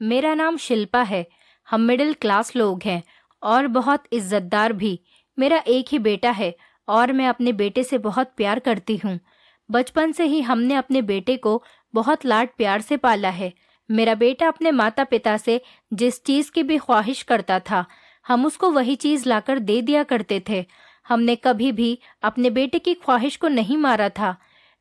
मेरा नाम शिल्पा है। हम मिडिल क्लास लोग हैं और बहुत इज्जतदार भी। मेरा एक ही बेटा है और मैं अपने बेटे से बहुत प्यार करती हूँ। बचपन से ही हमने अपने बेटे को बहुत लाड प्यार से पाला है। मेरा बेटा अपने माता पिता से जिस चीज़ की भी ख्वाहिश करता था, हम उसको वही चीज़ लाकर दे दिया करते थे। हमने कभी भी अपने बेटे की ख्वाहिश को नहीं मारा था।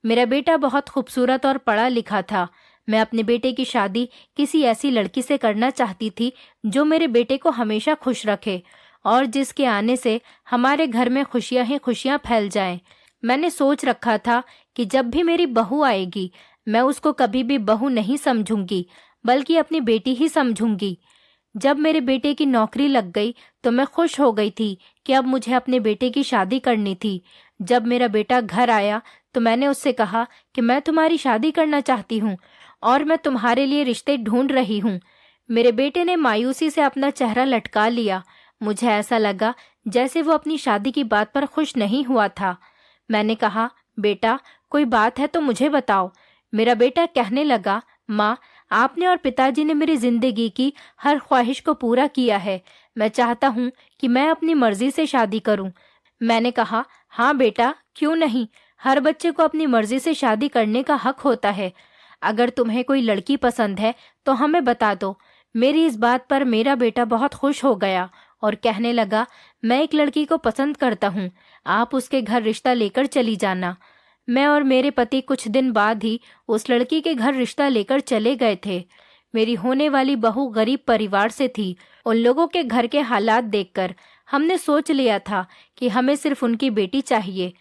मेरा बेटा बहुत खूबसूरत और पढ़ा लिखा था। मैं अपने बेटे की शादी किसी ऐसी लड़की से करना चाहती थी जो मेरे बेटे को हमेशा खुश रखे और जिसके आने से हमारे घर में खुशियां ही खुशियां फैल जाएं। मैंने सोच रखा था कि जब भी मेरी बहू आएगी, मैं उसको कभी भी बहू नहीं समझूंगी, बल्कि अपनी बेटी ही समझूंगी। जब मेरे बेटे की नौकरी लग गई तो मैं खुश हो गई थी कि अब मुझे अपने बेटे की शादी करनी थी। जब मेरा बेटा घर आया तो मैंने उससे कहा कि मैं तुम्हारी शादी करना चाहती हूँ और मैं तुम्हारे लिए रिश्ते ढूंढ रही हूँ। मेरे बेटे ने मायूसी से अपना चेहरा लटका लिया। मुझे ऐसा लगा जैसे वो अपनी शादी की बात पर खुश नहीं हुआ था। मैंने कहा, बेटा कोई बात है तो मुझे बताओ। मेरा बेटा कहने लगा, माँ, आपने और पिताजी ने मेरी जिंदगी की हर ख्वाहिश को पूरा किया है। मैं चाहता हूँ कि मैं अपनी मर्जी से शादी करूँ। मैंने कहा, हाँ बेटा, क्यों नहीं। हर बच्चे को अपनी मर्जी से शादी करने का हक होता है। अगर तुम्हें कोई लड़की पसंद है तो हमें बता दो। मेरी इस बात पर मेरा बेटा बहुत खुश हो गया और कहने लगा, मैं एक लड़की को पसंद करता हूँ, आप उसके घर रिश्ता लेकर चली जाना। मैं और मेरे पति कुछ दिन बाद ही उस लड़की के घर रिश्ता लेकर चले गए थे। मेरी होने वाली बहू गरीब परिवार से थी। उन लोगों के घर के हालात देखकर हमने सोच लिया था कि हमें सिर्फ उनकी बेटी चाहिए।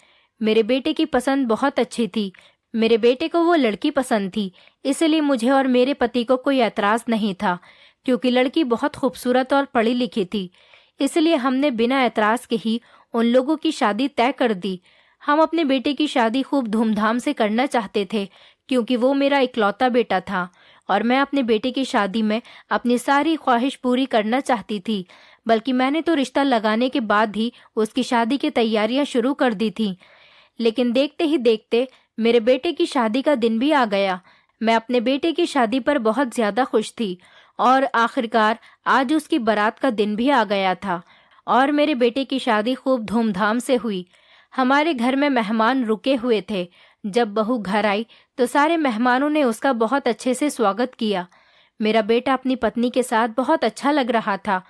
मेरे बेटे की पसंद बहुत अच्छी थी। मेरे बेटे को वो लड़की पसंद थी, इसलिए मुझे और मेरे पति को कोई एतराज नहीं था, क्योंकि लड़की बहुत खूबसूरत और पढ़ी लिखी थी। इसलिए हमने बिना एतराज के ही उन लोगों की शादी तय कर दी। हम अपने बेटे की शादी खूब धूमधाम से करना चाहते थे, क्योंकि वो मेरा इकलौता बेटा था और मैं अपने बेटे की शादी में अपनी सारी ख्वाहिश पूरी करना चाहती थी। बल्कि मैंने तो रिश्ता लगाने के बाद ही उसकी शादी की तैयारियां शुरू कर दी थी। लेकिन देखते ही देखते मेरे बेटे की शादी का दिन भी आ गया। मैं अपने बेटे की शादी पर बहुत ज्यादा खुश थी और आखिरकार आज उसकी बारात का दिन भी आ गया था और मेरे बेटे की शादी खूब धूमधाम से हुई। हमारे घर में मेहमान रुके हुए थे। जब बहू घर आई तो सारे मेहमानों ने उसका बहुत अच्छे से स्वागत किया। मेरा बेटा अपनी पत्नी के साथ बहुत अच्छा लग रहा था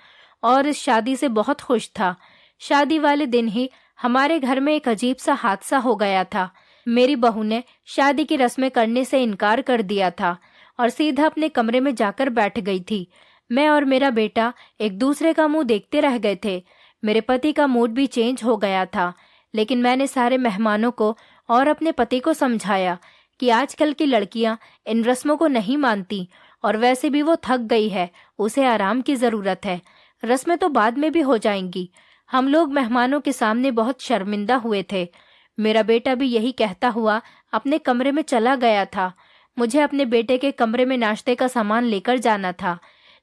और इस शादी से बहुत खुश था। शादी वाले दिन ही हमारे घर में एक अजीब सा हादसा हो गया था। मेरी बहू ने शादी की रस्में करने से इनकार कर दिया था और सीधा अपने कमरे में जाकर बैठ गई थी। मैं और मेरा बेटा एक दूसरे का मुंह देखते रह गए थे। मेरे पति का मूड भी चेंज हो गया था, लेकिन मैंने सारे मेहमानों को और अपने पति को समझाया कि आजकल की लड़कियां इन रस्मों को नहीं मानती और वैसे भी वो थक गई है, उसे आराम की जरूरत है। रस्में तो बाद में भी हो जाएंगी। हम लोग मेहमानों के सामने बहुत शर्मिंदा हुए थे। मेरा बेटा भी यही कहता हुआ अपने कमरे में चला गया था। मुझे अपने बेटे के कमरे में नाश्ते का सामान लेकर जाना था,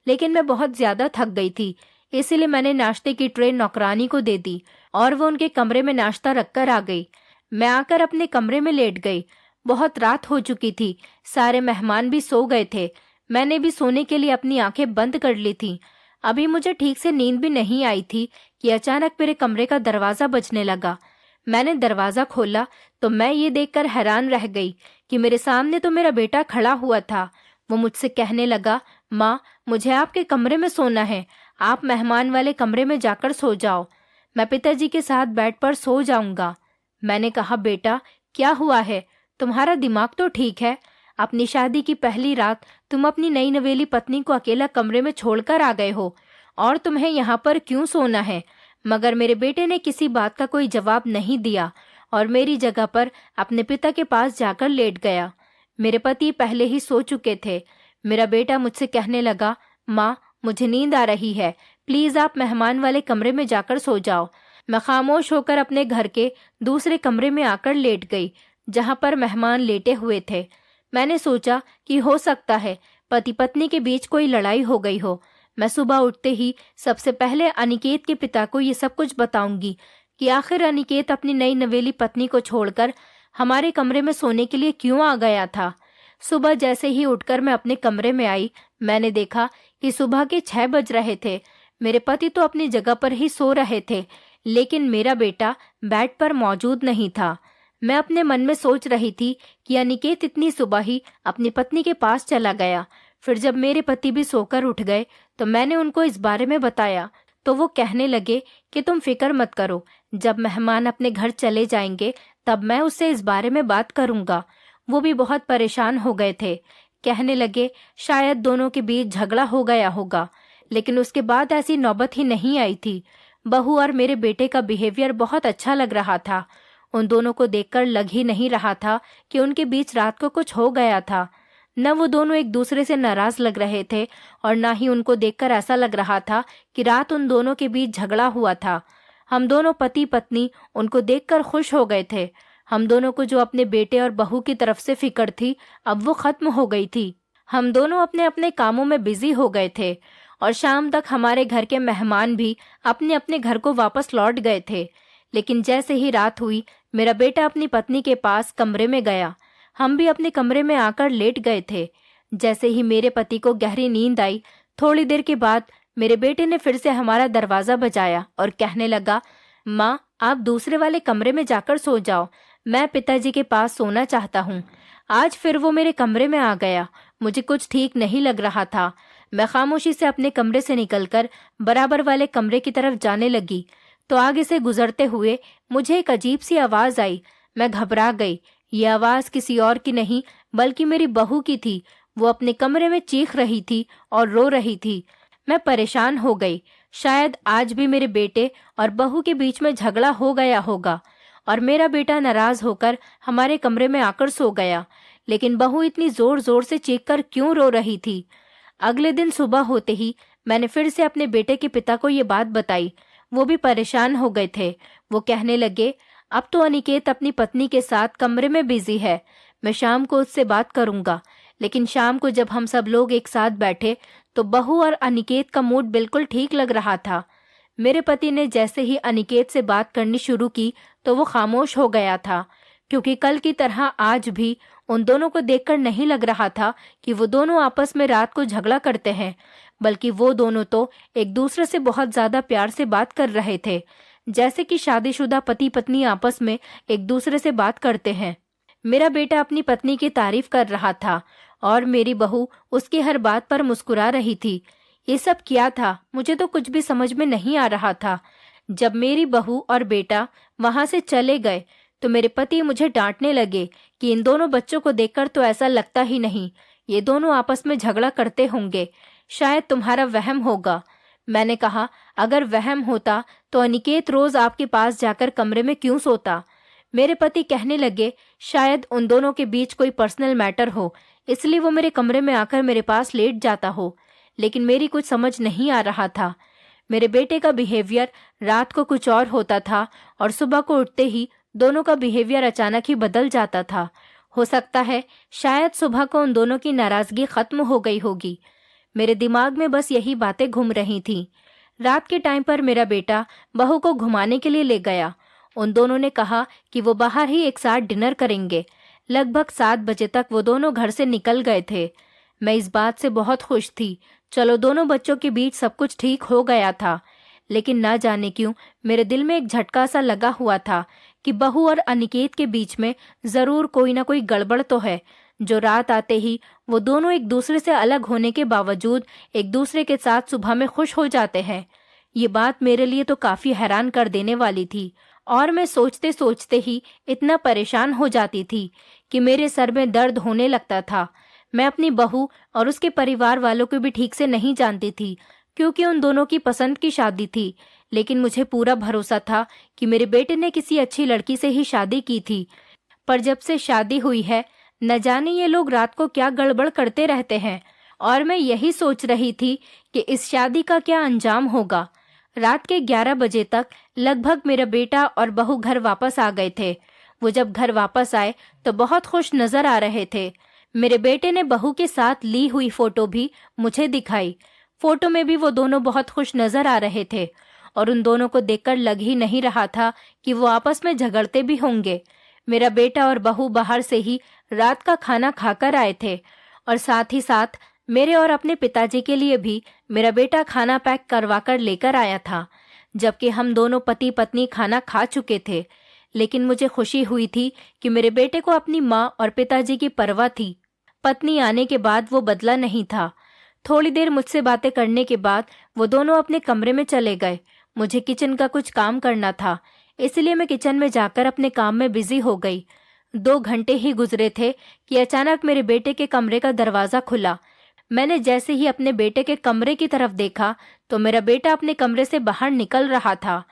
लेकिन मैं बहुत ज्यादा थक गई थी। इसीलिए मैंने नाश्ते की ट्रे नौकरानी को दे दी और वो उनके कमरे में नाश्ता रखकर आ गई। मैं आकर अपने कमरे में लेट गई। बहुत रात हो चुकी थी, सारे मेहमान भी सो गए थे। मैंने भी सोने के लिए अपनी आंखें बंद कर ली थी। अभी मुझे ठीक से नींद भी नहीं आई थी कि अचानक मेरे कमरे का दरवाजा बजने लगा। मैंने दरवाजा खोला तो मैं ये देखकर हैरान रह गई कि मेरे सामने तो मेरा बेटा खड़ा हुआ था। वो मुझसे कहने लगा, माँ, मुझे आपके कमरे में सोना है, आप मेहमान वाले कमरे में जाकर सो जाओ, मैं पिताजी के साथ बेड पर सो जाऊंगा। मैंने कहा, बेटा क्या हुआ है, तुम्हारा दिमाग तो ठीक है। अपनी शादी की पहली रात तुम अपनी नई नवेली पत्नी को अकेला कमरे में छोड़कर आ गए हो और तुम्हें यहाँ पर क्यों सोना है। मगर मेरे बेटे ने किसी बात का कोई जवाब नहीं दिया और मेरी जगह पर अपने पिता के पास जाकर लेट गया। मेरे पति पहले ही सो चुके थे। मेरा बेटा मुझसे कहने लगा, माँ, मुझे नींद आ रही है, प्लीज आप मेहमान वाले कमरे में जाकर सो जाओ। मैं खामोश होकर अपने घर के दूसरे कमरे में आकर लेट गई, जहाँ पर मेहमान लेटे हुए थे। मैंने सोचा कि हो सकता है पति पत्नी के बीच कोई लड़ाई हो गई हो। मैं सुबह उठते ही सबसे पहले अनिकेत के पिता को ये सब कुछ बताऊंगी कि आखिर अनिकेत अपनी नई नवेली पत्नी को छोड़कर हमारे कमरे में सोने के लिए क्यों आ गया था। सुबह जैसे ही उठकर मैं अपने कमरे में आई मैंने देखा कि सुबह के 6 बज रहे थे। मेरे पति तो अपनी जगह पर ही सो रहे थे, लेकिन मेरा बेटा बेड पर मौजूद नहीं था। मैं अपने मन में सोच रही थी कि अनिकेत इतनी सुबह ही अपनी पत्नी के पास चला गया। फिर जब मेरे पति भी सोकर उठ गए तो मैंने उनको इस बारे में बताया, तो वो कहने लगे कि तुम फिक्र मत करो, जब मेहमान अपने घर चले जाएंगे तब मैं उससे इस बारे में बात करूंगा। वो भी बहुत परेशान हो गए थे। कहने लगे शायद दोनों के बीच झगड़ा हो गया होगा, लेकिन उसके बाद ऐसी नौबत ही नहीं आई थी। बहू और मेरे बेटे का बिहेवियर बहुत अच्छा लग रहा था। उन दोनों को देखकर लग ही नहीं रहा था कि उनके बीच रात को कुछ हो गया था। न वो दोनों एक दूसरे से नाराज लग रहे थे और न ही उनको देखकर ऐसा लग रहा था कि रात उन दोनों के बीच झगड़ा हुआ था। हम दोनों पति पत्नी उनको देखकर खुश हो गए थे। हम दोनों को जो अपने बेटे और बहू की तरफ से फिक्र थी, अब वो खत्म हो गई थी। हम दोनों अपने अपने कामों में बिजी हो गए थे और शाम तक हमारे घर के मेहमान भी अपने अपने घर को वापस लौट गए थे। लेकिन जैसे ही रात हुई, मेरा बेटा अपनी पत्नी के पास कमरे में गया। हम भी अपने कमरे में आकर लेट गए थे। जैसे ही मेरे पति को गहरी नींद आई, थोड़ी देर के बाद मेरे बेटे ने फिर से हमारा दरवाजा बजाया और कहने लगा, माँ आप दूसरे वाले कमरे में जाकर सो जाओ, मैं पिताजी के पास सोना चाहता हूँ। आज फिर वो मेरे कमरे में आ गया। मुझे कुछ ठीक नहीं लग रहा था। मैं खामोशी से अपने कमरे से निकलकर बराबर वाले कमरे की तरफ जाने लगी तो आगे से गुजरते हुए मुझे एक अजीब सी आवाज आई। मैं घबरा गई। ये आवाज किसी और की नहीं बल्कि मेरी बहू की थी। वो अपने कमरे में चीख रही थी और रो रही थी। मैं परेशान हो गई। शायद आज भी मेरे बेटे और बहू के बीच में झगड़ा हो गया होगा और मेरा बेटा नाराज होकर हमारे कमरे में आकर सो गया। लेकिन बहू इतनी जोर जोर से चीख कर क्यों रो रही थी? अगले दिन सुबह होते ही मैंने फिर से अपने बेटे के पिता को ये बात बताई। वो भी परेशान हो गए थे। वो कहने लगे, अब तो अनिकेत अपनी पत्नी के साथ कमरे में बिजी है, मैं शाम को उससे बात करूंगा। लेकिन शाम को जब हम सब लोग एक साथ बैठे तो बहू और अनिकेत का मूड बिल्कुल ठीक लग रहा था। मेरे पति ने जैसे ही अनिकेत से बात करनी शुरू की तो वो खामोश हो गया था, क्योंकि कल की तरह आज भी उन दोनों को देखकर नहीं लग रहा था कि वो दोनों आपस में रात को झगड़ा करते हैं, बल्कि वो दोनों तो एक दूसरे से बहुत ज्यादा प्यार से बात कर रहे थे, जैसे कि शादीशुदा पति पत्नी आपस में एक दूसरे से बात करते हैं। मेरा बेटा अपनी पत्नी की तारीफ कर रहा था और मेरी बहू उसकी हर बात पर मुस्कुरा रही थी। ये सब क्या था? मुझे तो कुछ भी समझ में नहीं आ रहा था। जब मेरी बहू और बेटा वहां से चले गए तो मेरे पति मुझे डांटने लगे कि इन दोनों बच्चों को देखकर तो ऐसा लगता ही नहीं, ये दोनों आपस में झगड़ा करते होंगे, शायद तुम्हारा वहम होगा। मैंने कहा, अगर वहम होता तो अनिकेत रोज आपके पास जाकर कमरे में क्यों सोता? मेरे पति कहने लगे, शायद उन दोनों के बीच कोई पर्सनल मैटर हो, इसलिए वो मेरे कमरे में आकर मेरे पास लेट जाता हो। लेकिन मेरी कुछ समझ नहीं आ रहा था। मेरे बेटे का बिहेवियर रात को कुछ और होता था और सुबह को उठते ही दोनों का बिहेवियर अचानक ही बदल जाता था। हो सकता है शायद सुबह को उन दोनों की नाराजगी खत्म हो गई होगी। मेरे दिमाग में बस यही बातें घूम रही थीं। रात के टाइम पर मेरा बेटा बहू को घुमाने के लिए ले गया। उन दोनों ने कहा कि वो बाहर ही एक साथ डिनर करेंगे। लगभग 7 बजे तक वो दोनों घर से निकल गए थे। मैं इस बात से बहुत खुश थी। चलो, दोनों बच्चों के बीच सब कुछ ठीक हो गया था। लेकिन ना जाने क्यों मेरे दिल में एक झटका सा लगा हुआ था कि बहू और अनिकेत के बीच में जरूर कोई ना कोई गड़बड़ तो है, जो रात आते ही वो दोनों एक दूसरे से अलग होने के बावजूद एक दूसरे के साथ सुबह में खुश हो जाते हैं। ये बात मेरे लिए तो काफी हैरान कर देने वाली थी और मैं सोचते सोचते ही इतना परेशान हो जाती थी कि मेरे सर में दर्द होने लगता था। मैं अपनी बहू और उसके परिवार वालों को भी ठीक से नहीं जानती थी, क्योंकि उन दोनों की पसंद की शादी थी। लेकिन मुझे पूरा भरोसा था कि मेरे बेटे ने किसी अच्छी लड़की से ही शादी की थी। पर जब से शादी हुई है, न जाने ये लोग रात को क्या गड़बड़ करते रहते हैं और मैं यही सोच रही थी कि इस शादी का क्या अंजाम होगा। रात के 11 बजे तक लगभग मेरा बेटा और बहू घर वापस आ गए थे। वो जब घर वापस आए तो बहुत खुश नजर आ रहे थे। मेरे बेटे ने बहू के साथ ली हुई फोटो भी मुझे दिखाई। फोटो में भी वो दोनों बहुत खुश नजर आ रहे थे और उन दोनों को देखकर लग ही नहीं रहा था कि वो आपस में झगड़ते भी होंगे। मेरा बेटा और बहू बाहर से ही रात का खाना खाकर आए थे और साथ ही साथ मेरे और अपने पिताजी के लिए भी मेरा बेटा खाना पैक करवा कर लेकर आया था, जबकि हम दोनों पति पत्नी खाना खा चुके थे। लेकिन मुझे खुशी हुई थी कि मेरे बेटे को अपनी माँ और पिताजी की परवाह थी। पत्नी आने के बाद वो बदला नहीं था। थोड़ी देर मुझसे बातें करने के बाद वो दोनों अपने कमरे में चले गए। मुझे किचन का कुछ काम करना था, इसलिए मैं किचन में जाकर अपने काम में बिजी हो गई। 2 घंटे ही गुजरे थे कि अचानक मेरे बेटे के कमरे का दरवाजा खुला। मैंने जैसे ही अपने बेटे के कमरे की तरफ देखा तो मेरा बेटा अपने कमरे से बाहर निकल रहा था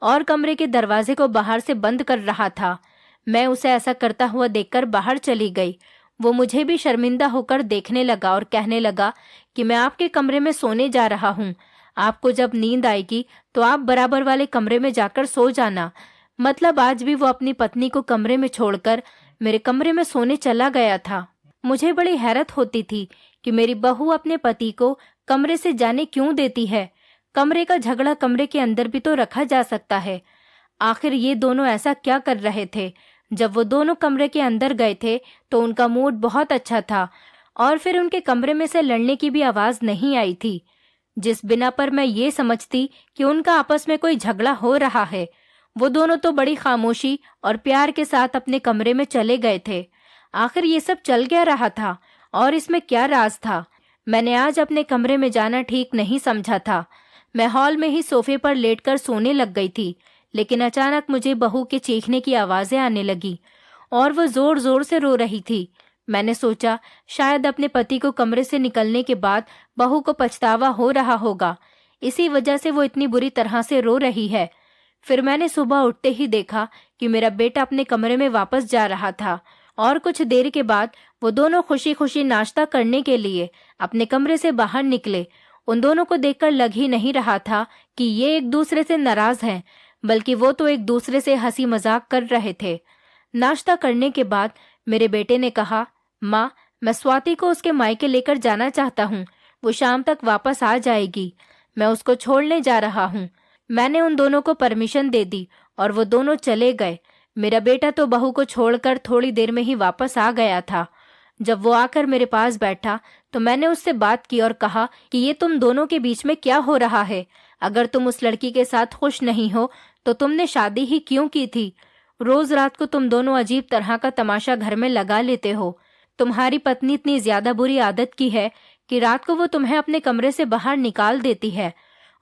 और कमरे के दरवाजे को बाहर से बंद कर रहा था। मैं उसे ऐसा करता हुआ देखकर बाहर चली गई। वो मुझे भी शर्मिंदा होकर देखने लगा और कहने लगा कि मैं आपके कमरे में सोने जा रहा हूँ। आपको जब नींद आएगी तो आप बराबर वाले कमरे में जाकर सो जाना। मतलब आज भी वो अपनी पत्नी को कमरे में छोड़कर मेरे कमरे में सोने चला गया था। मुझे बड़ी हैरत होती थी कि मेरी बहू अपने पति को कमरे से जाने क्यों देती है। कमरे का झगड़ा कमरे के अंदर भी तो रखा जा सकता है। आखिर ये दोनों ऐसा क्या कर रहे थे? जब वो दोनों कमरे के अंदर गए थे तो उनका मूड बहुत अच्छा था और फिर उनके कमरे में से लड़ने की भी आवाज नहीं आई थी, जिस बिना पर मैं ये समझती कि उनका आपस में कोई झगड़ा हो रहा है। वो दोनों तो बड़ी खामोशी और प्यार के साथ अपने कमरे में चले गए थे। आखिर ये सब चल क्या रहा था और इसमें क्या राज था? मैंने आज अपने कमरे में जाना ठीक नहीं समझा था। मैं हॉल में ही सोफे पर लेटकर सोने लग गई थी, लेकिन अचानक मुझे बहू के चीखने की आवाजें आने लगी और वो जोर जोर से रो रही थी। मैंने सोचा शायद अपने पति को कमरे से निकलने के बाद बहू को पछतावा हो रहा होगा, इसी वजह से वो इतनी बुरी तरह से रो रही है। फिर मैंने सुबह उठते ही देखा कि मेरा बेटा अपने कमरे में वापस जा रहा था और कुछ देर के बाद वो दोनों खुशी खुशी नाश्ता करने के लिए अपने कमरे से बाहर निकले। उन दोनों को देखकर लग ही नहीं रहा था कि ये एक दूसरे से नाराज हैं, बल्कि वो तो एक दूसरे से हंसी मजाक कर रहे थे। नाश्ता करने के बाद मेरे बेटे ने कहा, माँ, मैं स्वाति को उसके मायके लेकर जाना चाहता हूँ। वो शाम तक वापस आ जाएगी। मैं उसको छोड़ने जा रहा हूँ। मैंने उन दोनों को परमिशन दे दी और वो दोनों चले गए। मेरा बेटा तो बहू को छोड़कर थोड़ी देर में ही वापस आ गया था। जब वो आकर मेरे पास बैठा तो मैंने उससे बात की और कहा कि ये तुम दोनों के बीच में क्या हो रहा है? अगर तुम उस लड़की के साथ खुश नहीं हो तो तुमने शादी ही क्यों की थी? रोज रात को तुम दोनों अजीब तरह का तमाशा घर में लगा लेते हो। तुम्हारी पत्नी इतनी ज्यादा बुरी आदत की है कि रात को वो तुम्हें अपने कमरे से बाहर निकाल देती है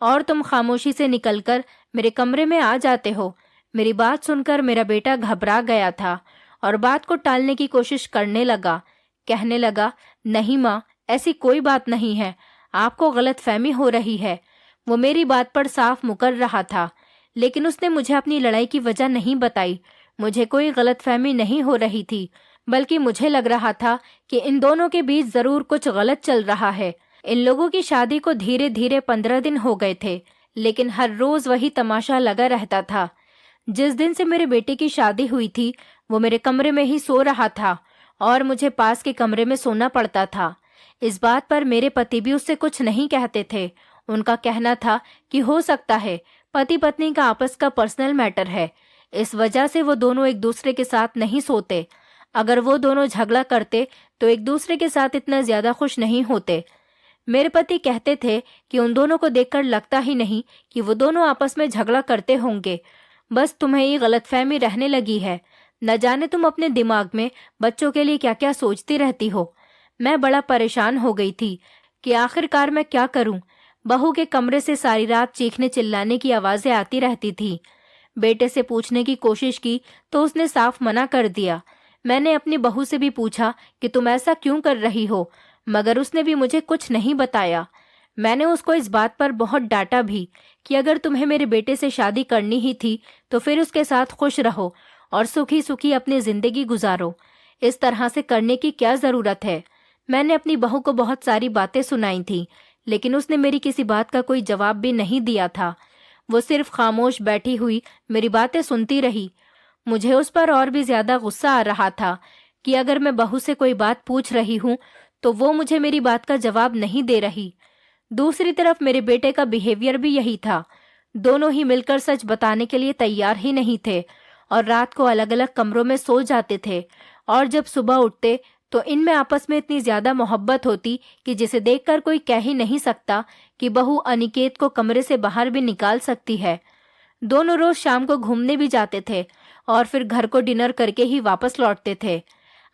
और तुम खामोशी से निकलकर मेरे कमरे में आ जाते हो। मेरी बात सुनकर मेरा बेटा घबरा गया था और बात को टालने की कोशिश करने लगा। कहने लगा, नहीं माँ, ऐसी कोई बात नहीं है, आपको गलतफहमी हो रही है। वो मेरी बात पर साफ मुकर रहा था, लेकिन उसने मुझे अपनी लड़ाई की वजह नहीं बताई। मुझे कोई गलतफहमी नहीं हो रही थी, बल्कि मुझे लग रहा था कि इन दोनों के बीच जरूर कुछ गलत चल रहा है। इन लोगों की शादी को धीरे धीरे 15 दिन हो गए थे, लेकिन हर रोज वही तमाशा लगा रहता था। जिस दिन से मेरे बेटे की शादी हुई थी वो मेरे कमरे में ही सो रहा था और मुझे पास के कमरे में सोना पड़ता था। इस बात पर मेरे पति भी उससे कुछ नहीं कहते थे। उनका कहना था कि हो सकता है पति पत्नी का आपस का पर्सनल मैटर है, इस वजह से वो दोनों एक दूसरे के साथ नहीं सोते। अगर वो दोनों झगड़ा करते तो एक दूसरे के साथ इतना ज्यादा खुश नहीं होते। मेरे पति कहते थे कि उन दोनों को देखकर लगता ही नहीं कि वो दोनों आपस में झगड़ा करते होंगे, बस तुम्हें ये गलतफहमी रहने लगी है। न जाने तुम अपने दिमाग में बच्चों के लिए क्या क्या सोचती रहती हो। मैं बड़ा परेशान हो गई थी कि आखिरकार मैं क्या करूं। बहू के कमरे से सारी रात चीखने चिल्लाने की आवाजें आती रहती थी। बेटे से पूछने की कोशिश की तो उसने साफ मना कर दिया। मैंने अपनी बहू से भी पूछा कि तुम ऐसा क्यों कर रही हो, मगर उसने भी मुझे कुछ नहीं बताया। मैंने उसको इस बात पर बहुत डांटा भी कि अगर तुम्हें मेरे बेटे से शादी करनी ही थी तो फिर उसके साथ खुश रहो और सुखी सुखी अपनी जिंदगी गुजारो। इस तरह से करने की क्या जरूरत है? मैंने अपनी बहू को बहुत सारी बातें सुनाई थी, लेकिन उसने मेरी किसी बात का कोई जवाब भी नहीं दिया था। वो सिर्फ खामोश बैठी हुई मेरी बातें सुनती रही। मुझे उस पर और भी ज्यादा गुस्सा आ रहा था कि अगर मैं बहू से कोई बात पूछ रही हूँ तो वो मुझे मेरी बात का जवाब नहीं दे रही। दूसरी तरफ मेरे बेटे का बिहेवियर भी यही था। दोनों ही मिलकर सच बताने के लिए तैयार ही नहीं थे और रात को अलग अलग कमरों में सो जाते थे और जब सुबह उठते तो इनमें आपस में इतनी ज्यादा मोहब्बत होती कि जिसे देखकर कोई कह ही नहीं सकता कि बहू अनिकेत को कमरे से बाहर भी निकाल सकती है। दोनों रोज शाम को घूमने भी जाते थे और फिर घर को डिनर करके ही वापस लौटते थे।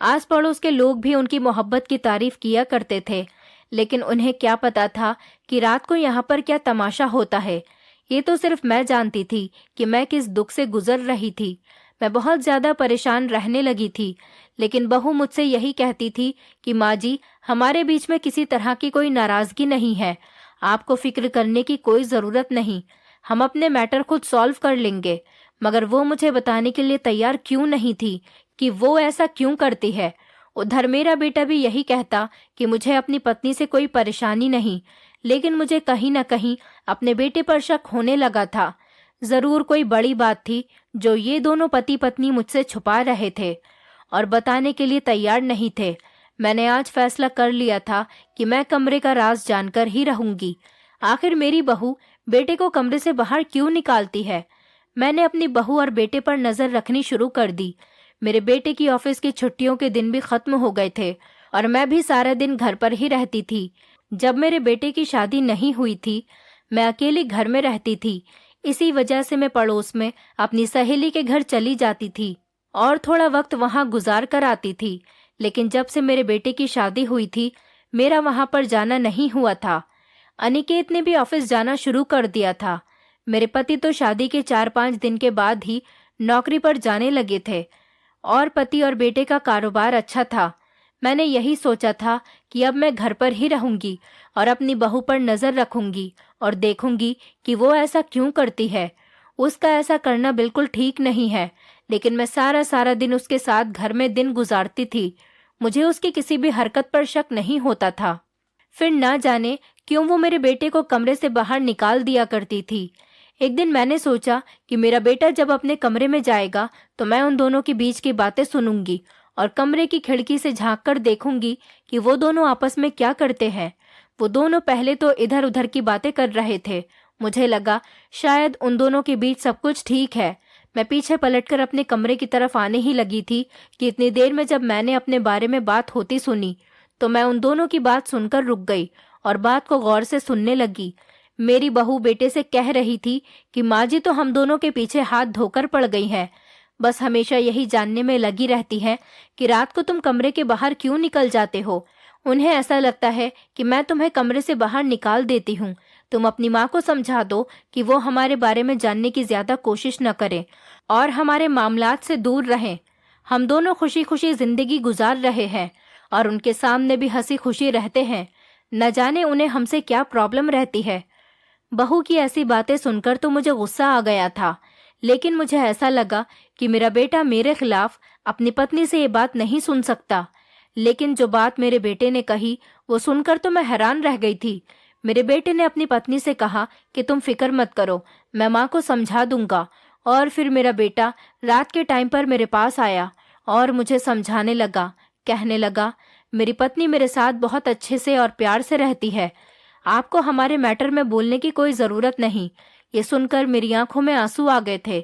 आस पड़ोस के लोग भी उनकी मोहब्बत की तारीफ किया करते थे, लेकिन उन्हें क्या पता था कि रात को यहाँ पर क्या तमाशा होता है। ये तो सिर्फ मैं जानती थी कि मैं किस दुख से गुजर रही थी। मैं बहुत ज्यादा परेशान रहने लगी थी, लेकिन बहू मुझसे यही कहती थी कि माँ जी, हमारे बीच में किसी तरह की कोई नाराजगी नहीं है, आपको फिक्र करने की कोई जरूरत नहीं, हम अपने मैटर खुद सॉल्व कर लेंगे। मगर वो मुझे बताने के लिए तैयार क्यों नहीं थी कि वो ऐसा क्यों करती है। उधर मेरा बेटा भी यही कहता कि मुझे अपनी पत्नी से कोई परेशानी नहीं, लेकिन मुझे कहीं न कहीं अपने बेटे पर शक होने लगा था। जरूर कोई बड़ी बात थी जो ये दोनों पति पत्नी मुझसे छुपा रहे थे और बताने के लिए तैयार नहीं थे। मैंने आज फैसला कर लिया था कि मैं कमरे का राज जानकर ही रहूंगी। आखिर मेरी बहू बेटे को कमरे से बाहर क्यों निकालती है। मैंने अपनी बहू और बेटे पर नजर रखनी शुरू कर दी। मेरे बेटे की ऑफिस की छुट्टियों के दिन भी खत्म हो गए थे और मैं भी सारा दिन घर पर ही रहती थी। जब मेरे बेटे की शादी नहीं हुई थी, मैं अकेली घर में रहती थी। इसी वजह से मैं पड़ोस में अपनी सहेली के घर चली जाती थी और थोड़ा वक्त वहां गुजार कर आती थी। लेकिन जब से मेरे बेटे की शादी हुई थी, मेरा वहां पर जाना नहीं हुआ था। अनिकेत ने भी ऑफिस जाना शुरू कर दिया था। मेरे पति तो शादी के 4-5 दिन के बाद ही नौकरी पर जाने लगे थे और पति और बेटे का कारोबार अच्छा था। मैंने यही सोचा था कि अब मैं घर पर ही रहूंगी और अपनी बहू पर नजर रखूंगी और देखूंगी कि वो ऐसा क्यों करती है। उसका ऐसा करना बिल्कुल ठीक नहीं है, लेकिन मैं सारा दिन उसके साथ घर में दिन गुजारती थी। मुझे उसकी किसी भी हरकत पर शक नहीं होता था। फिर ना जाने क्यों वो मेरे बेटे को कमरे से बाहर निकाल दिया करती थी। एक दिन मैंने सोचा कि मेरा बेटा जब अपने कमरे में जाएगा तो मैं उन दोनों के बीच की बातें सुनूंगी और कमरे की खिड़की से झांक कर देखूंगी कि वो दोनों आपस में क्या करते हैं। वो दोनों पहले तो इधर उधर की बातें कर रहे थे। मुझे लगा शायद उन दोनों के बीच सब कुछ ठीक है। मैं पीछे पलटकर अपने कमरे की तरफ आने ही लगी थी कि इतनी देर में जब मैंने अपने बारे में बात होती सुनी तो मैं उन दोनों की बात सुनकर रुक गई और बात को गौर से सुनने लगी। मेरी बहू बेटे से कह रही थी कि माँ जी तो हम दोनों के पीछे हाथ धोकर पड़ गई है। बस हमेशा यही जानने में लगी रहती है कि रात को तुम कमरे के बाहर क्यों निकल जाते हो। उन्हें ऐसा लगता है कि मैं तुम्हें कमरे से बाहर निकाल देती हूँ। तुम अपनी माँ को समझा दो कि वो हमारे बारे में जानने की ज्यादा कोशिश न करें और हमारे मामलात से दूर रहें। हम दोनों खुशी खुशी जिंदगी गुजार रहे हैं और उनके सामने भी हंसी खुशी रहते हैं। न जाने उन्हें हमसे क्या प्रॉब्लम रहती है। बहू की ऐसी बातें सुनकर तो मुझे गुस्सा आ गया था, लेकिन मुझे ऐसा लगा कि मेरा बेटा मेरे खिलाफ अपनी पत्नी से ये बात नहीं सुन सकता। लेकिन जो बात मेरे बेटे ने कही वो सुनकर तो मैं हैरान रह गई थी। मेरे बेटे ने अपनी पत्नी से कहा कि तुम फिक्र मत करो, मैं माँ को समझा दूंगा। और फिर मेरा बेटा रात के टाइम पर मेरे पास आया और मुझे समझाने लगा। कहने लगा, मेरी पत्नी मेरे साथ बहुत अच्छे से और प्यार से रहती है, आपको हमारे मैटर में बोलने की कोई जरूरत नहीं। ये सुनकर मेरी आंखों में आंसू आ गए थे।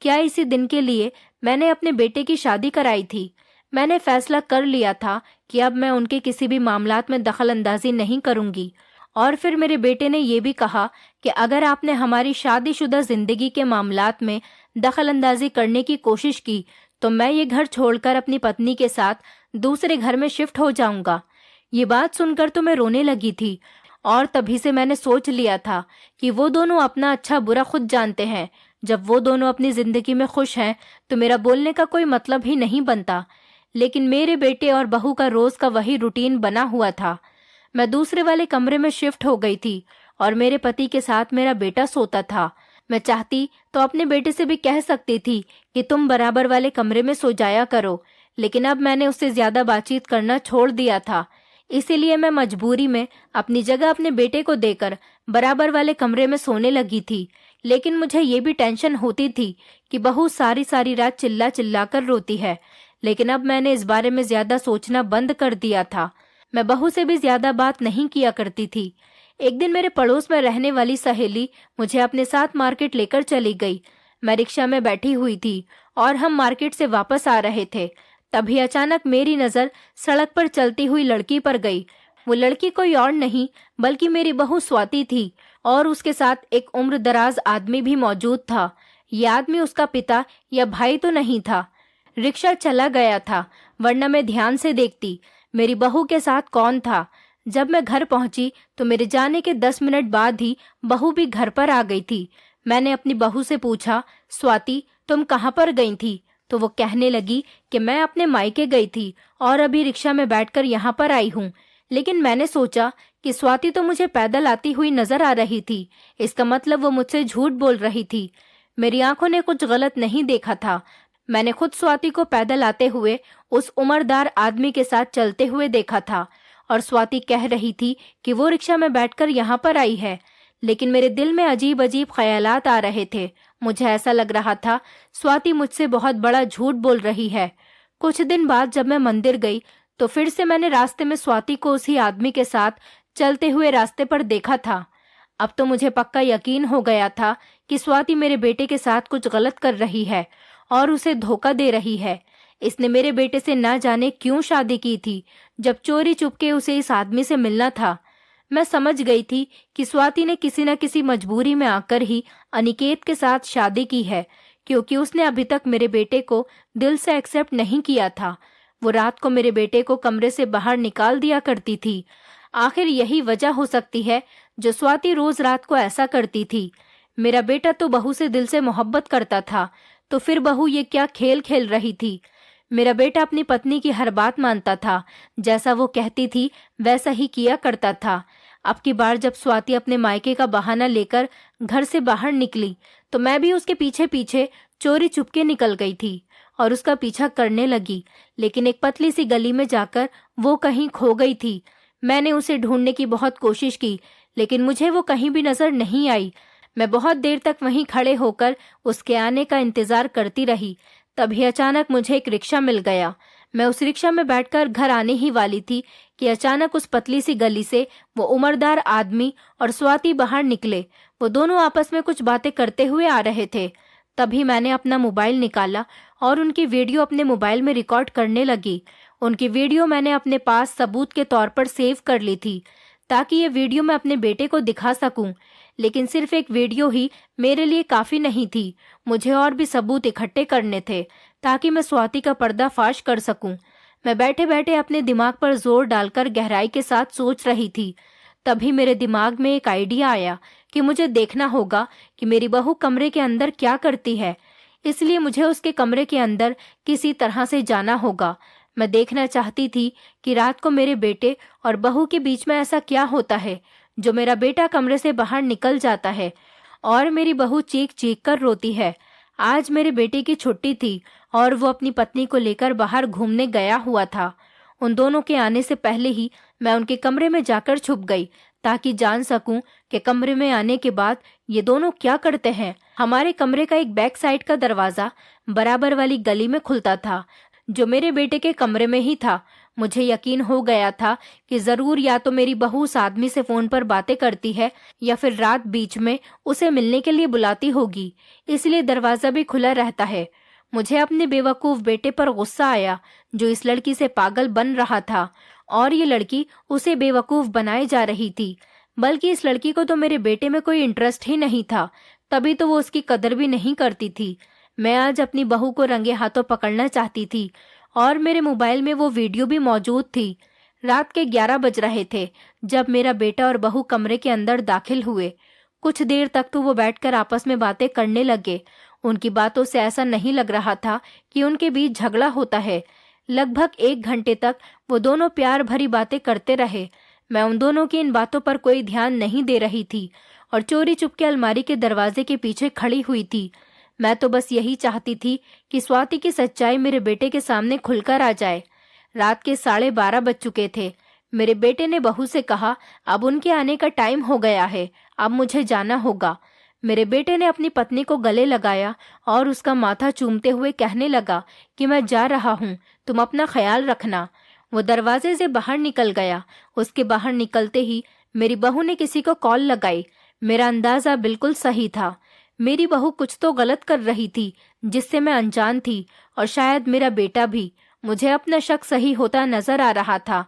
क्या इसी दिन के लिए मैंने अपने बेटे की शादी कराई थी। मैंने फैसला कर लिया था कि अब मैं उनके किसी भी मामलात में दखल अंदाजी नहीं करूंगी। और फिर मेरे बेटे ने ये भी कहा कि अगर आपने हमारी शादीशुदा जिंदगी के मामलात में दखल अंदाजी करने की कोशिश की तो मैं ये घर छोड़कर अपनी पत्नी के साथ दूसरे घर में शिफ्ट हो जाऊंगा। ये बात सुनकर तो मैं रोने लगी थी और तभी से मैंने सोच लिया था कि वो दोनों अपना अच्छा बुरा खुद जानते हैं। जब वो दोनों अपनी जिंदगी में खुश हैं तो मेरा बोलने का कोई मतलब ही नहीं बनता। लेकिन मेरे बेटे और बहू का रोज का वही रूटीन बना हुआ था। मैं दूसरे वाले कमरे में शिफ्ट हो गई थी और मेरे पति के साथ मेरा बेटा सोता था। मैं चाहती तो अपने बेटे से भी कह सकती थी कि तुम बराबर वाले कमरे में सो जाया करो, लेकिन अब मैंने उससे ज्यादा बातचीत करना छोड़ दिया था। इसीलिए मैं मजबूरी में अपनी जगह अपने बेटे को देकर बराबर वाले कमरे में सोने लगी थी। लेकिन मुझे ये भी टेंशन होती थी कि बहू सारी सारी रात चिल्ला चिल्ला कर रोती है। लेकिन अब मैंने इस बारे में ज्यादा सोचना बंद कर दिया था। मैं बहू से भी ज्यादा बात नहीं किया करती थी। एक दिन मेरे पड़ोस में रहने वाली सहेली मुझे अपने साथ मार्केट लेकर चली गई। मैं रिक्शा में बैठी हुई थी और हम मार्केट से वापस आ रहे थे। तभी अचानक मेरी नज़र सड़क पर चलती हुई लड़की पर गई। वो लड़की कोई और नहीं बल्कि मेरी बहू स्वाति थी और उसके साथ एक उम्रदराज आदमी भी मौजूद था। ये आदमी उसका पिता या भाई तो नहीं था। रिक्शा चला गया था, वरना मैं ध्यान से देखती मेरी बहू के साथ कौन था। जब मैं घर पहुंची तो मेरे जाने के 10 मिनट बाद ही बहू भी घर पर आ गई थी। मैंने अपनी बहू से पूछा, स्वाति तुम कहाँ पर गई थी? तो वो कहने लगी कि मैं अपने मायके गई थी और अभी रिक्शा में बैठकर यहाँ पर आई हूँ। लेकिन मैंने सोचा कि स्वाति तो मुझे पैदल आती हुई नजर आ रही थी, इसका मतलब वो मुझसे झूठ बोल रही थी। मेरी आंखों ने कुछ गलत नहीं देखा था। मैंने खुद स्वाति को पैदल आते हुए उस उम्रदार आदमी के साथ चलते हुए देखा था और स्वाति कह रही थी कि वो रिक्शा में बैठकर यहाँ पर आई है। लेकिन मेरे दिल में अजीब अजीब ख्यालात आ रहे थे। मुझे ऐसा लग रहा था स्वाति मुझसे बहुत बड़ा झूठ बोल रही है। कुछ दिन बाद जब मैं मंदिर गई तो फिर से मैंने रास्ते में स्वाति को उसी आदमी के साथ चलते हुए रास्ते पर देखा था। अब तो मुझे पक्का यकीन हो गया था कि स्वाति मेरे बेटे के साथ कुछ गलत कर रही है और उसे धोखा दे रही है। इसने मेरे बेटे से ना जाने क्यों शादी की थी, जब चोरी चुपके उसे इस आदमी से मिलना था। मैं समझ गई थी कि स्वाति ने किसी न किसी मजबूरी में आकर ही अनिकेत के साथ शादी की है, क्योंकि उसने अभी तक मेरे बेटे को दिल से एक्सेप्ट नहीं किया था। वो रात को मेरे बेटे को कमरे से बाहर निकाल दिया करती थी। आखिर यही वजह हो सकती है जो स्वाति रोज रात को ऐसा करती थी। मेरा बेटा तो बहू से दिल से मोहब्बत करता था, तो फिर बहू ये क्या खेल खेल रही थी। मेरा बेटा अपनी पत्नी की हर बात मानता था, जैसा वो कहती थी वैसा ही किया करता था। अब की बार जब स्वाति अपने मायके का बहाना लेकर घर से बाहर निकली तो मैं भी उसके पीछे पीछे चोरी चुपके निकल गई थी और उसका पीछा करने लगी। लेकिन एक पतली सी गली में जाकर वो कहीं खो गई थी। मैंने उसे ढूंढने की बहुत कोशिश की, लेकिन मुझे वो कहीं भी नजर नहीं आई। मैं बहुत देर तक वहीं खड़े होकर उसके आने का इंतजार करती रही। तभी अचानक मुझे एक रिक्शा मिल गया। मैं उस रिक्शा में बैठकर घर आने ही वाली थी कि अचानक उस पतली सी गली से वो उम्रदार आदमी और स्वाति बाहर निकले। वो दोनों आपस में कुछ बातें करते हुए आ रहे थे। तभी मैंने अपना मोबाइल निकाला और उनकी वीडियो अपने मोबाइल में रिकॉर्ड करने लगी। उनकी वीडियो मैंने अपने पास सबूत के तौर पर सेव कर ली थी, ताकि ये वीडियो मैं अपने बेटे को दिखा सकूं। लेकिन सिर्फ एक वीडियो ही मेरे लिए काफी नहीं थी। मुझे और भी सबूत इकट्ठे करने थे, ताकि मैं स्वाति का पर्दाफाश कर सकूं। मैं बैठे बैठे अपने दिमाग पर जोर डालकर गहराई के साथ सोच रही थी। तभी मेरे दिमाग में एक आइडिया आया कि मुझे देखना होगा कि मेरी बहू कमरे के अंदर क्या करती है। इसलिए मुझे उसके कमरे के अंदर किसी तरह से जाना होगा। मैं देखना चाहती थी कि रात को मेरे बेटे और बहू के बीच में ऐसा क्या होता है जो मेरा बेटा कमरे से बाहर निकल जाता है और मेरी बहू चीख चीख कर रोती है। आज मेरे बेटे की छुट्टी थी और वो अपनी पत्नी को लेकर बाहर घूमने गया हुआ था। उन दोनों के आने से पहले ही मैं उनके कमरे में जाकर छुप गई, ताकि जान सकूं कि कमरे में आने के बाद ये दोनों क्या करते हैं। हमारे कमरे का एक बैक साइड का दरवाजा बराबर वाली गली में खुलता था, जो मेरे बेटे के कमरे में ही था। मुझे यकीन हो गया था कि जरूर या तो मेरी बहू उस आदमी से फोन पर बातें करती है या फिर रात बीच में उसे मिलने के लिए बुलाती होगी, इसलिए दरवाजा भी खुला रहता है। मुझे अपने बेवकूफ बेटे पर गुस्सा आया, जो इस लड़की से पागल बन रहा था और ये लड़की उसे बेवकूफ बनाए जा रही थी। बल्कि इस लड़की को तो मेरे बेटे में कोई इंटरेस्ट ही नहीं था, तभी तो वो उसकी कदर भी नहीं करती थी। मैं आज अपनी बहू को रंगे हाथों पकड़ना चाहती थी और मेरे मोबाइल में वो वीडियो भी मौजूद थी। रात के 11 बज रहे थे जब मेरा बेटा और बहू कमरे के अंदर दाखिल हुए। कुछ देर तक तो वो बैठकर आपस में बातें करने लगे। उनकी बातों से ऐसा नहीं लग रहा था कि उनके बीच झगड़ा होता है। लगभग 1 घंटे तक वो दोनों प्यार भरी बातें करते रहे। मैं उन दोनों की इन बातों पर कोई ध्यान नहीं दे रही थी और चोरी चुपके अलमारी के दरवाजे के पीछे खड़ी हुई थी। मैं तो बस यही चाहती थी कि स्वाति की सच्चाई मेरे बेटे के सामने खुलकर आ जाए। रात के 12:30 बज चुके थे। मेरे बेटे ने बहू से कहा, अब उनके आने का टाइम हो गया है, अब मुझे जाना होगा। मेरे बेटे ने अपनी पत्नी को गले लगाया और उसका माथा चूमते हुए कहने लगा कि मैं जा रहा हूँ, तुम अपना ख्याल रखना। वो दरवाजे से बाहर निकल गया। उसके बाहर निकलते ही मेरी बहू ने किसी को कॉल लगाई। मेरा अंदाजा बिल्कुल सही था। मेरी बहू कुछ तो गलत कर रही थी जिससे मैं अनजान थी, और शायद मेरा बेटा भी। मुझे अपना शक सही होता नजर आ रहा था।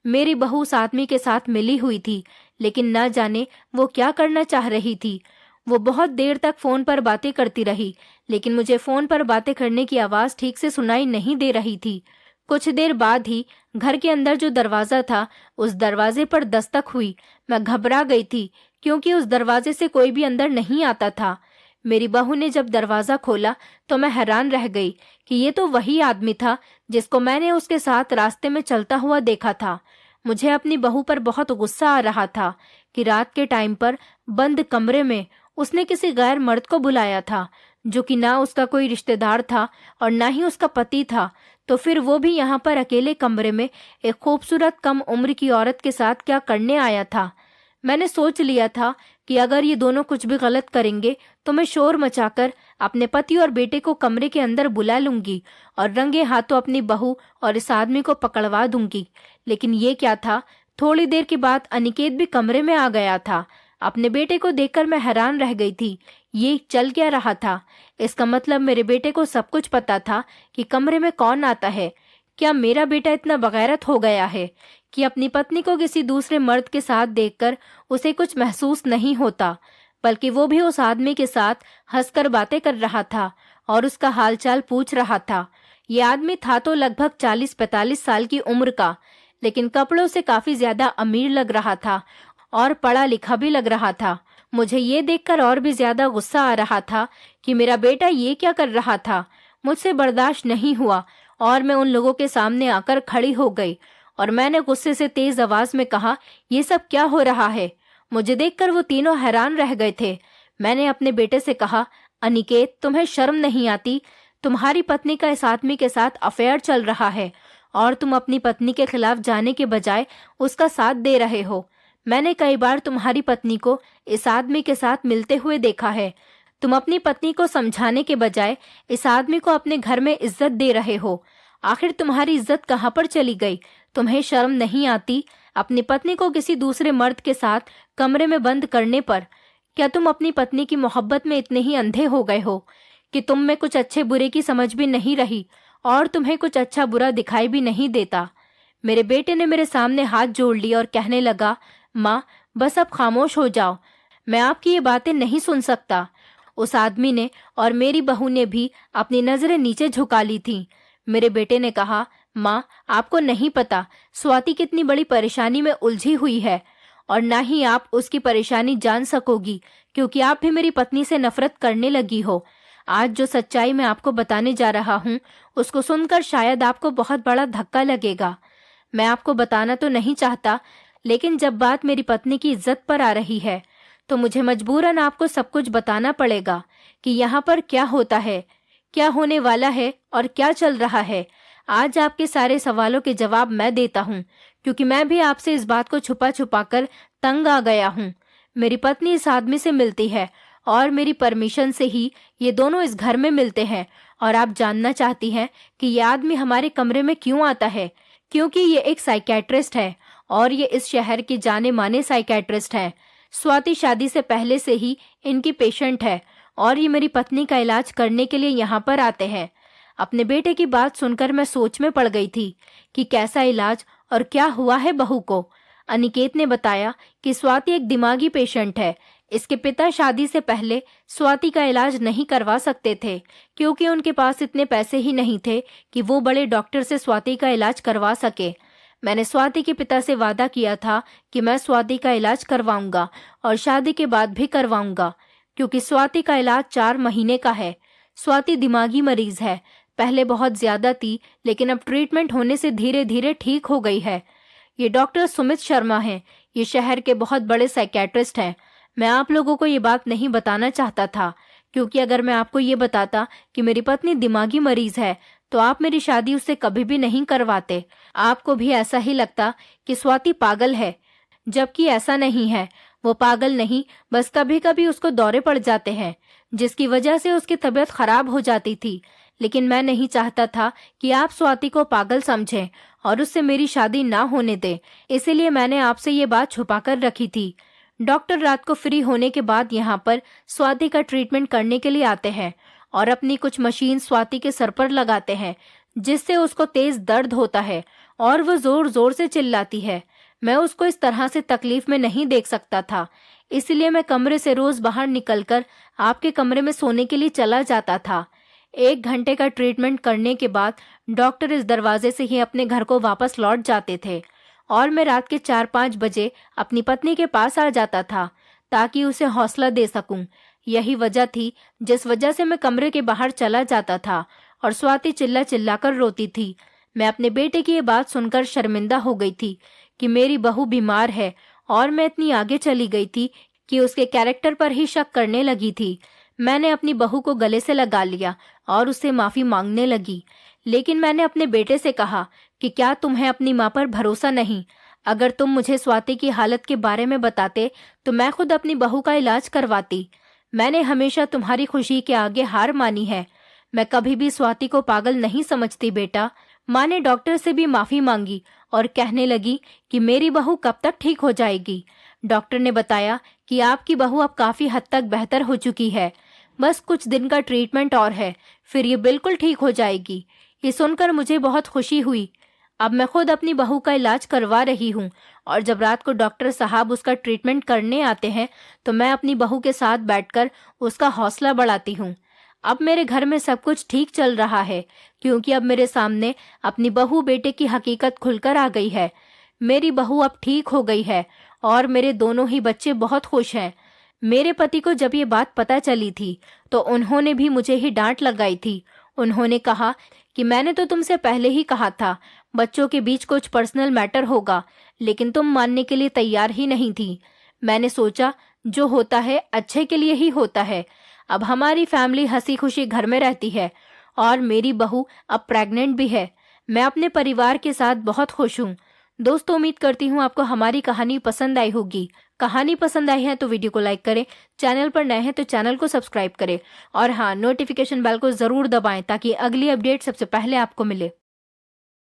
मेरी बहू उस आदमी के साथ मिली हुई थी, लेकिन न जाने वो क्या करना चाह रही थी। वो बहुत देर तक फोन पर बातें करती रही, लेकिन मुझे फोन पर बातें करने की आवाज ठीक से सुनाई नहीं दे रही थी। कुछ देर बाद ही घर के अंदर जो दरवाजा था, उस दरवाजे पर दस्तक हुई। मैं घबरा गई थी, क्योंकि उस दरवाजे से कोई भी अंदर नहीं आता था। मेरी बहू ने जब दरवाजा खोला तो मैं हैरान रह गई कि ये तो वही आदमी था जिसको मैंने उसके साथ रास्ते में चलता हुआ देखा था। मुझे अपनी बहू पर बहुत गुस्सा आ रहा था कि रात के टाइम पर बंद कमरे में उसने किसी गैर मर्द को बुलाया था, जो कि ना उसका कोई रिश्तेदार था और ना ही उसका पति था। तो फिर वो भी यहाँ पर अकेले कमरे में एक खूबसूरत कम उम्र की औरत के साथ क्या करने आया था। मैंने सोच लिया था कि अगर ये दोनों कुछ भी गलत करेंगे तो मैं शोर मचाकर अपने पति और बेटे को कमरे के अंदर बुला लूंगी और रंगे हाथों अपनी बहू और इस आदमी को पकड़वा दूंगी। लेकिन ये क्या था, थोड़ी देर के बाद अनिकेत भी कमरे में आ गया था। अपने बेटे को देखकर मैं हैरान रह गई थी। ये चल क्या रहा था? इसका मतलब मेरे बेटे को सब कुछ पता था कि कमरे में कौन आता है। क्या मेरा बेटा इतना बगैरत हो गया है कि अपनी पत्नी को किसी दूसरे मर्द के साथ देखकर उसे कुछ महसूस नहीं होता, बल्कि वो भी उस आदमी के साथ हंसकर बातें कर रहा था और उसका हालचाल पूछ रहा था। ये आदमी था तो लगभग 40-45 साल की उम्र का, लेकिन कपड़ों से काफी ज्यादा अमीर लग रहा था और पढ़ा लिखा भी लग रहा था। मुझे ये देखकर और भी ज्यादा गुस्सा आ रहा था कि मेरा बेटा ये क्या कर रहा था। मुझसे बर्दाश्त नहीं हुआ और मैं उन लोगों के सामने आकर खड़ी हो गई और मैंने गुस्से से तेज आवाज में कहा, ये सब क्या हो रहा है? मुझे देखकर वो तीनों हैरान रह गए थे। मैंने अपने बेटे से कहा, अनिकेत, तुम्हें शर्म नहीं आती? तुम्हारी पत्नी का इस आदमी के साथ अफेयर चल रहा है और तुम अपनी पत्नी के खिलाफ जाने के बजाय उसका साथ दे रहे हो। मैंने कई बार तुम्हारी पत्नी को इस आदमी के साथ मिलते हुए देखा है। तुम अपनी पत्नी को समझाने के बजाय इस आदमी को अपने घर में इज्जत दे रहे हो। आखिर तुम्हारी इज्जत कहाँ पर चली गई? तुम्हें शर्म नहीं आती अपनी पत्नी को किसी दूसरे मर्द के साथ कमरे में बंद करने पर? क्या तुम अपनी पत्नी की मोहब्बत में इतने ही अंधे हो गए हो कि तुम में कुछ अच्छे बुरे की समझ भी नहीं रही और तुम्हें कुछ अच्छा बुरा दिखाई भी नहीं देता? मेरे बेटे ने मेरे सामने हाथ जोड़ लिया और कहने लगा, माँ, बस अब खामोश हो जाओ, मैं आपकी ये बातें नहीं सुन सकता। उस आदमी ने और मेरी बहू ने भी अपनी नजरें नीचे झुका ली थीं। मेरे बेटे ने कहा, माँ, आपको नहीं पता स्वाति कितनी बड़ी परेशानी में उलझी हुई है और ना ही आप उसकी परेशानी जान सकोगी, क्योंकि आप भी मेरी पत्नी से नफरत करने लगी हो। आज जो सच्चाई मैं आपको बताने जा रहा हूँ, उसको सुनकर शायद आपको बहुत बड़ा धक्का लगेगा। मैं आपको बताना तो नहीं चाहता, लेकिन जब बात मेरी पत्नी की इज्जत पर आ रही है तो मुझे मजबूरन आपको सब कुछ बताना पड़ेगा कि यहाँ पर क्या होता है, क्या होने वाला है और क्या चल रहा है। आज आपके सारे सवालों के जवाब मैं देता हूँ, क्योंकि मैं भी आपसे इस बात को छुपा छुपा कर तंग आ गया हूँ। मेरी पत्नी इस आदमी से मिलती है और मेरी परमिशन से ही ये दोनों इस घर में मिलते हैं, और आप जानना चाहती हैं कि ये आदमी हमारे कमरे में क्यों आता है? क्योंकि ये एक साइकेट्रिस्ट है और ये इस शहर के जाने माने साइकेट्रिस्ट हैं। स्वाति शादी से पहले से ही इनकी पेशेंट है और ये मेरी पत्नी का इलाज करने के लिए यहाँ पर आते हैं। अपने बेटे की बात सुनकर मैं सोच में पड़ गई थी कि कैसा इलाज और क्या हुआ है बहू को। अनिकेत ने बताया कि स्वाति एक दिमागी पेशेंट है। इसके पिता शादी से पहले स्वाति का इलाज नहीं करवा सकते थे, क्योंकि उनके पास इतने पैसे ही नहीं थे कि वो बड़े डॉक्टर से स्वाति का इलाज करवा सके। मैंने स्वाति के पिता से वादा किया था कि मैं स्वाति का इलाज करवाऊंगा और शादी के बाद भी करवाऊंगा, क्योंकि स्वाति का इलाज 4 महीने का है। स्वाति दिमागी मरीज है, पहले बहुत ज्यादा थी, लेकिन अब ट्रीटमेंट होने से धीरे धीरे ठीक हो गई है। ये डॉक्टर सुमित शर्मा हैं। ये शहर के बहुत बड़े साइकेट्रिस्ट हैं। मैं आप लोगों को ये बात नहीं बताना चाहता था, क्योंकि अगर मैं आपको ये बताता कि मेरी पत्नी दिमागी मरीज है तो आप मेरी शादी उससे कभी भी नहीं करवाते। आपको भी ऐसा ही लगता कि स्वाति पागल है, जबकि ऐसा नहीं है। वो पागल नहीं, बस कभी कभी उसको दौरे पड़ जाते हैं, जिसकी वजह से उसकी तबीयत खराब हो जाती थी। लेकिन मैं नहीं चाहता था कि आप स्वाति को पागल समझें और उससे मेरी शादी ना होने दें, इसीलिए मैंने आपसे ये बात छुपा कर रखी थी। डॉक्टर रात को फ्री होने के बाद यहाँ पर स्वाति का ट्रीटमेंट करने के लिए आते हैं और अपनी कुछ मशीन स्वाति के सर पर लगाते हैं, जिससे उसको तेज दर्द होता है और वो जोर जोर से चिल्लाती है। मैं उसको इस तरह से तकलीफ में नहीं देख सकता था, इसलिए मैं कमरे से रोज बाहर निकलकर आपके कमरे में सोने के लिए चला जाता था। 1 घंटे का ट्रीटमेंट करने के बाद डॉक्टर इस दरवाजे से ही अपने घर को वापस लौट जाते थे और मैं रात के 4-5 बजे अपनी पत्नी के पास आ जाता था ताकि उसे हौसला दे सकूं। यही वजह थी जिस वजह से मैं कमरे के बाहर चला जाता था और स्वाति चिल्ला चिल्ला कर रोती थी। मैं अपने बेटे की ये बात सुनकर शर्मिंदा हो गई थी कि मेरी बहू बीमार है और मैं इतनी आगे चली गई थी कि उसके कैरेक्टर पर ही शक करने लगी थी। मैंने अपनी बहू को गले से लगा लिया और उससे माफी मांगने लगी, लेकिन मैंने अपने बेटे से कहा कि क्या तुम्हें अपनी माँ पर भरोसा नहीं? अगर तुम मुझे स्वाति की हालत के बारे में बताते तो मैं खुद अपनी बहू का इलाज करवाती। मैंने हमेशा तुम्हारी खुशी के आगे हार मानी है। मैं कभी भी स्वाति को पागल नहीं समझती बेटा। माँ ने डॉक्टर से भी माफी मांगी और कहने लगी कि मेरी बहू कब तक ठीक हो जाएगी। डॉक्टर ने बताया कि आपकी बहू अब काफी हद तक बेहतर हो चुकी है, बस कुछ दिन का ट्रीटमेंट और है, फिर ये बिल्कुल ठीक हो जाएगी। ये सुनकर मुझे बहुत खुशी हुई। अब मैं खुद अपनी बहू का इलाज करवा रही हूँ और जब रात को डॉक्टर साहब उसका ट्रीटमेंट करने आते हैं तो मैं अपनी बहू के साथ बैठकर उसका हौसला बढ़ाती हूँ। अब मेरे घर में सब कुछ ठीक चल रहा है क्योंकि अब मेरे सामने अपनी बहू बेटे की हकीकत खुलकर आ गई है। मेरी बहू अब ठीक हो गई है और मेरे दोनों ही बच्चे बहुत खुश हैं। मेरे पति को जब ये बात पता चली थी तो उन्होंने भी मुझे ही डांट लगाई थी। उन्होंने कहा कि मैंने तो तुमसे पहले ही कहा था बच्चों के बीच कुछ पर्सनल मैटर होगा, लेकिन तुम मानने के लिए तैयार ही नहीं थी। मैंने सोचा जो होता है अच्छे के लिए ही होता है। अब हमारी फैमिली हंसी खुशी घर में रहती है और मेरी बहू अब प्रेग्नेंट भी है। मैं अपने परिवार के साथ बहुत खुश हूँ। दोस्तों, उम्मीद करती हूँ आपको हमारी कहानी पसंद आई होगी। कहानी पसंद आई है तो वीडियो को लाइक करें, चैनल पर नए हैं तो चैनल को सब्सक्राइब करें और हाँ, नोटिफिकेशन बेल को जरूर दबाएं ताकि अगली अपडेट सबसे पहले आपको मिले।